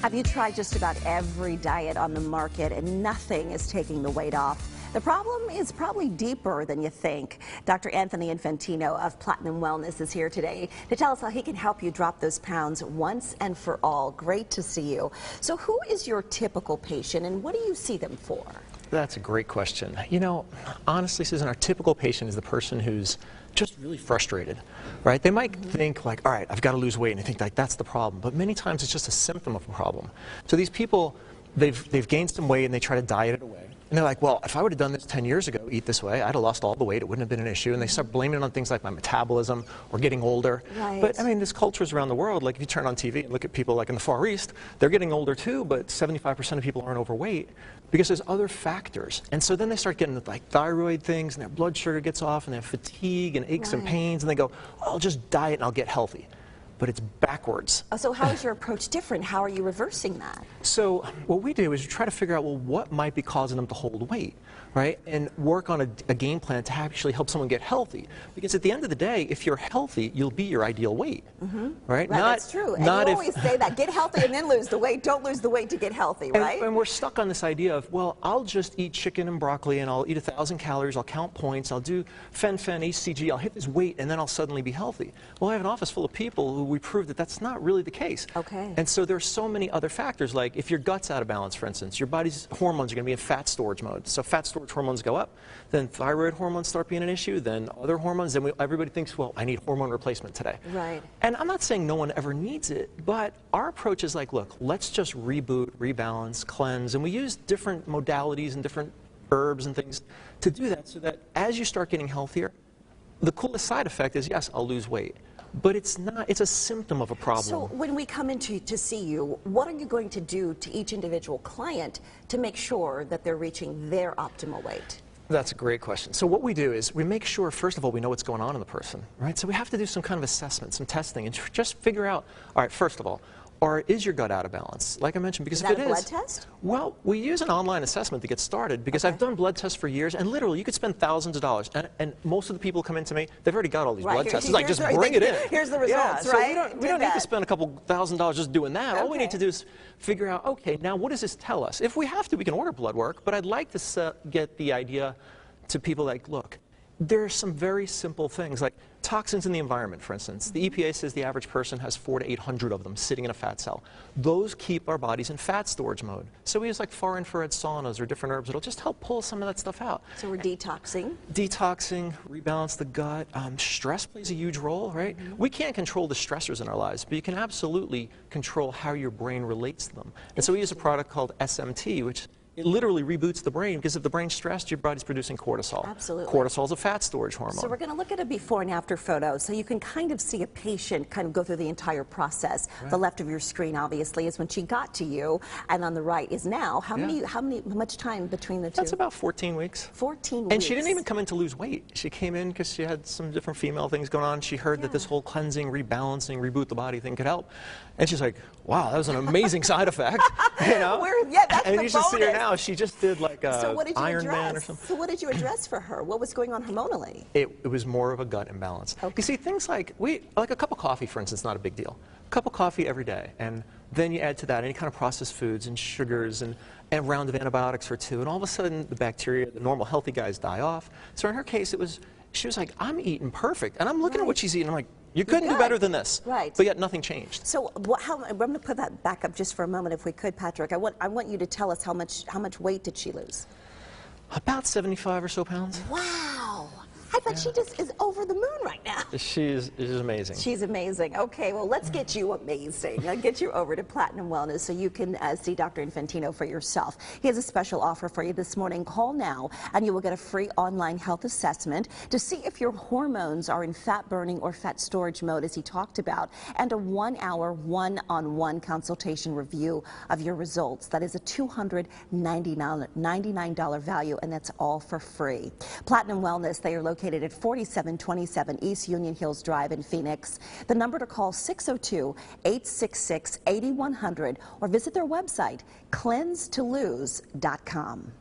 Have you tried just about every diet on the market and nothing is taking the weight off? The problem is probably deeper than you think. Dr. Anthony Infantino of Platinum Wellness is here today to tell us how he can help you drop those pounds once and for all. Great to see you. So who is your typical patient and what do you see them for? That's a great question. You know, honestly, Susan, our typical patient is the person who's just really frustrated, right? They might think like, all right, I've got to lose weight, and they think like that's the problem. But many times it's just a symptom of a problem. So these people, they've gained some weight and they try to diet it away. And they're like, well, if I would have done this 10 years ago, eat this way, I'd have lost all the weight. It wouldn't have been an issue. And they start blaming it on things like my metabolism or getting older. Right. But I mean, there's cultures around the world. Like if you turn on TV and look at people like in the Far East, they're getting older too, but 75% of people aren't overweight because there's other factors. And so then they start getting like thyroid things and their blood sugar gets off and they have fatigue and aches and pains and they go, oh, I'll just diet and I'll get healthy. But it's backwards. So how is your approach different? How are you reversing that? So what we do is we try to figure out, well, what might be causing them to hold weight, right? And work on a game plan to actually help someone get healthy. Because at the end of the day, if you're healthy, you'll be your ideal weight, right? That's true. And you always say that, get healthy and then lose the weight. Don't lose the weight to get healthy, right? And we're stuck on this idea of, well, I'll just eat chicken and broccoli and I'll eat 1,000 calories, I'll count points, I'll do fen-phen, HCG, I'll hit this weight and then I'll suddenly be healthy. Well, I have an office full of people who we prove that that's not really the case. Okay. And so there's so many other factors, like if your gut's out of balance, for instance, your body's hormones are going to be in fat storage mode. So fat storage hormones go up, then thyroid hormones start being an issue, then other hormones, then everybody thinks, well, I need hormone replacement today. Right. And I'm not saying no one ever needs it, but our approach is like, look, let's just reboot, rebalance, cleanse, and we use different modalities and different herbs and things to do that so that as you start getting healthier, the coolest side effect is, yes, I'll lose weight. But it's not, it's a symptom of a problem. So when we come in to see you, what are you going to do to each individual client to make sure that they're reaching their optimal weight? That's a great question. So what we do is we make sure, first of all, we know what's going on in the person, right? So we have to do some kind of assessment, some testing, and just figure out, all right, first of all, or is your gut out of balance? Like I mentioned, because if it is... Is that a blood test? Well, we use an online assessment to get started because I've done blood tests for years, and literally you could spend thousands of dollars, and most of the people come in to me, they've already got all these blood tests. It's like, just bring it in. Here's the results, right? So we don't need to spend a couple $1,000s just doing that. All we need to do is figure out, okay, now what does this tell us? If we have to, we can order blood work, but I'd like to get the idea to people like, look, there are some very simple things, like toxins in the environment, for instance. The EPA says the average person has 400 to 800 of them sitting in a fat cell. Those keep our bodies in fat storage mode. So we use like far infrared saunas or different herbs that'll just help pull some of that stuff out. So we're detoxing? Detoxing, rebalance the gut. Stress plays a huge role, right? We can't control the stressors in our lives, but you can absolutely control how your brain relates to them. And so we use a product called SMT, which it literally reboots the brain, because if the brain's stressed, your body's producing cortisol. Absolutely. Cortisol is a fat storage hormone. So we're going to look at a before and after photo so you can kind of see a patient kind of go through the entire process. Right. The left of your screen, obviously, is when she got to you, and on the right is now. How much time between the two? That's about 14 weeks. 14 weeks. And she didn't even come in to lose weight. She came in because she had some different female things going on. She heard that this whole cleansing, rebalancing, reboot the body thing could help. And she's like, wow, that was an amazing side effect. You know? That's and the you should see her now. She just did like a Ironman or something. So what did you address for her? What was going on hormonally? It was more of a gut imbalance. Okay. You see, things like a cup of coffee, for instance, not a big deal. A cup of coffee every day, and then you add to that any kind of processed foods and sugars and a round of antibiotics or two, and all of a sudden the bacteria, the normal healthy guys, die off. So in her case, she was like, I'm eating perfect, and I'm looking at what she's eating. I'm like, you couldn't do better than this. Right. But yet nothing changed. So I'm going to put that back up just for a moment, if we could, Patrick. I want you to tell us how much weight did she lose? About 75 or so pounds. Wow. I bet she just is over the moon right now. She's amazing. She's amazing. Okay, well, let's get you amazing. I'll get you over to Platinum Wellness so you can see Dr. Infantino for yourself. He has a special offer for you this morning. Call now, and you will get a free online health assessment to see if your hormones are in fat burning or fat storage mode, as he talked about, and a 1-hour, one-on-one consultation review of your results. That is a $299 value, and that's all for free. Platinum Wellness, they are located at 4727 East Union Hills Drive in Phoenix. The number to call 602-866-8100 or visit their website, cleansetolose.com.